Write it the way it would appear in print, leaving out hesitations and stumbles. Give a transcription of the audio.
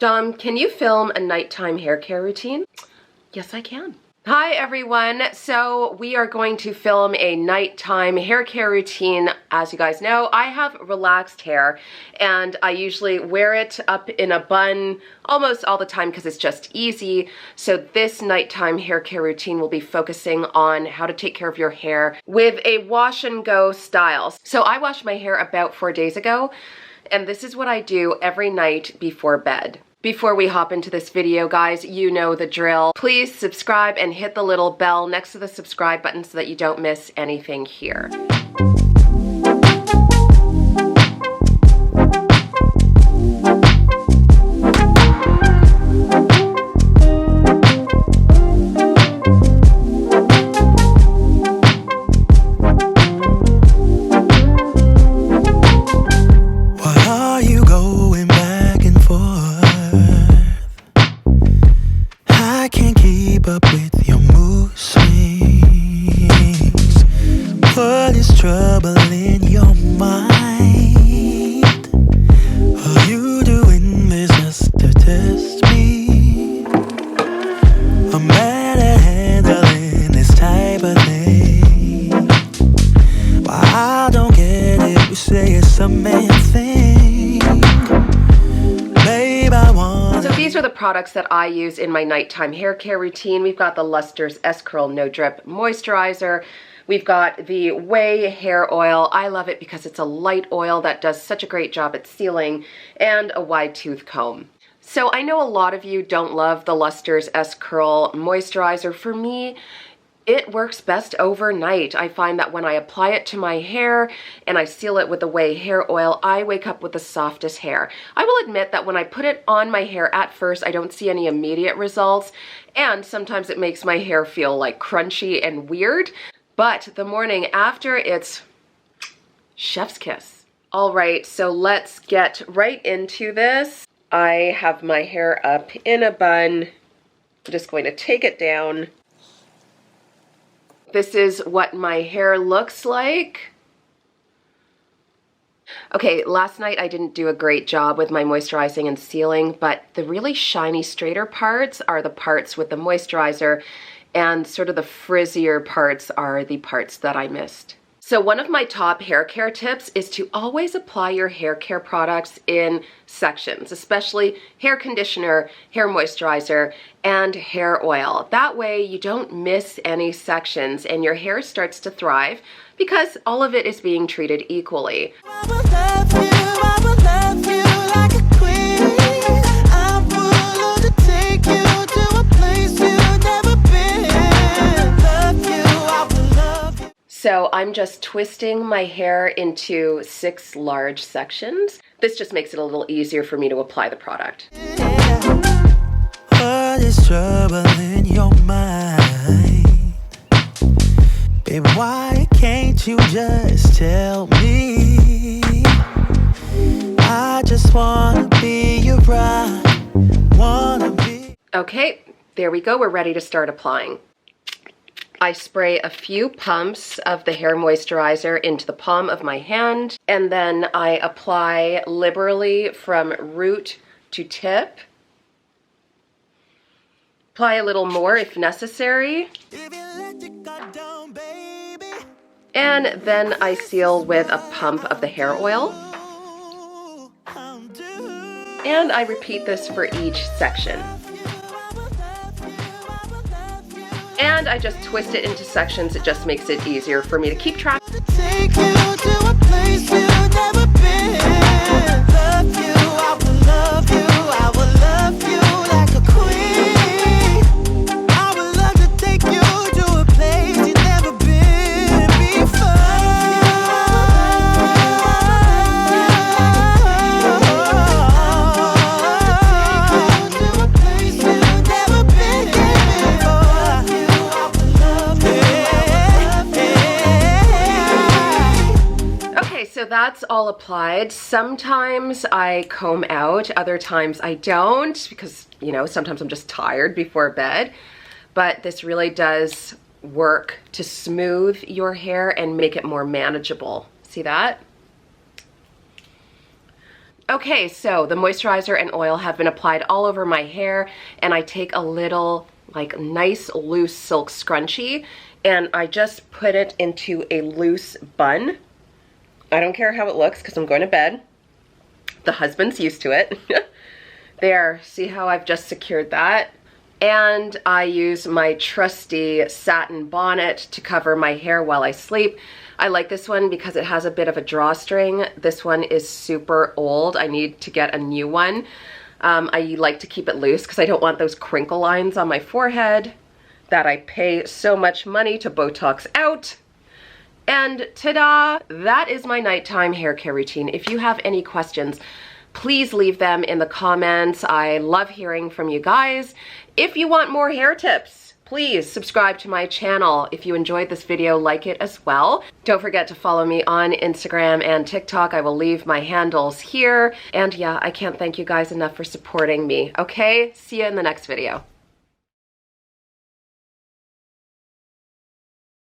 Dom, can you film a nighttime hair care routine? Yes, I can. Hi everyone. So we are going to film a nighttime hair care routine. As you guys know, I have relaxed hair and I usually wear it up in a bun almost all the time because it's just easy. So this nighttime hair care routine will be focusing on how to take care of your hair with a wash and go style. So I washed my hair about 4 days ago, and this is what I do every night before bed. Before we hop into this video, guys, you know the drill. Please subscribe and hit the little bell next to the subscribe button so that you don't miss anything here. These are the products that I use in my nighttime hair care routine. We've got the Luster's S-Curl No Drip Moisturizer. We've got the Way Hair Oil. I love it because it's a light oil that does such a great job at sealing, and a wide tooth comb. So I know a lot of you don't love the Luster's S-Curl Moisturizer. For me, it works best overnight. I find that when I apply it to my hair and I seal it with the Way Hair Oil, I wake up with the softest hair. I will admit that when I put it on my hair at first, I don't see any immediate results, and sometimes it makes my hair feel like crunchy and weird, but the morning after, it's chef's kiss. All right, so let's get right into this. I have my hair up in a bun. I'm just going to take it down. This is what my hair looks like. Okay, last night I didn't do a great job with my moisturizing and sealing, but the really shiny, straighter parts are the parts with the moisturizer, and sort of the frizzier parts are the parts that I missed. So one of my top hair care tips is to always apply your hair care products in sections, especially hair conditioner, hair moisturizer, and hair oil. That way you don't miss any sections and your hair starts to thrive because all of it is being treated equally. I will love you like a queen. I'm willing to take you to a place you've never been. Love you, I will love you. So I'm just twisting my hair into 6 large sections. This just makes it a little easier for me to apply the product. What is trouble in your mind? Baby, why can't you just tell me? I just wanna be your bride, wanna be. Okay, there we go. We're ready to start applying. I spray a few pumps of the hair moisturizer into the palm of my hand, and then I apply liberally from root to tip. Apply a little more if necessary. And then I seal with a pump of the hair oil. And I repeat this for each section. And I just twist it into sections. It just makes it easier for me to keep track. Take you to a place you've never been. Love you, I will love you, I will love you like a queen. I would love to take you to a place you've never been before. So that's all applied. Sometimes I comb out, other times I don't, because, you know, sometimes I'm just tired before bed. But this really does work to smooth your hair and make it more manageable. See that? Okay, so the moisturizer and oil have been applied all over my hair, and I take a little like nice loose silk scrunchie and I just put it into a loose bun. I don't care how it looks because I'm going to bed. The husband's used to it. There, see how I've just secured that? And I use my trusty satin bonnet to cover my hair while I sleep. I like this one because it has a bit of a drawstring. This one is super old. I need to get a new one. I like to keep it loose because I don't want those crinkle lines on my forehead that I pay so much money to Botox out. And ta-da! That is my nighttime hair care routine. If you have any questions, please leave them in the comments. I love hearing from you guys. If you want more hair tips, please subscribe to my channel. If you enjoyed this video, like it as well. Don't forget to follow me on Instagram and TikTok. I will leave my handles here. And yeah, I can't thank you guys enough for supporting me. Okay, see you in the next video.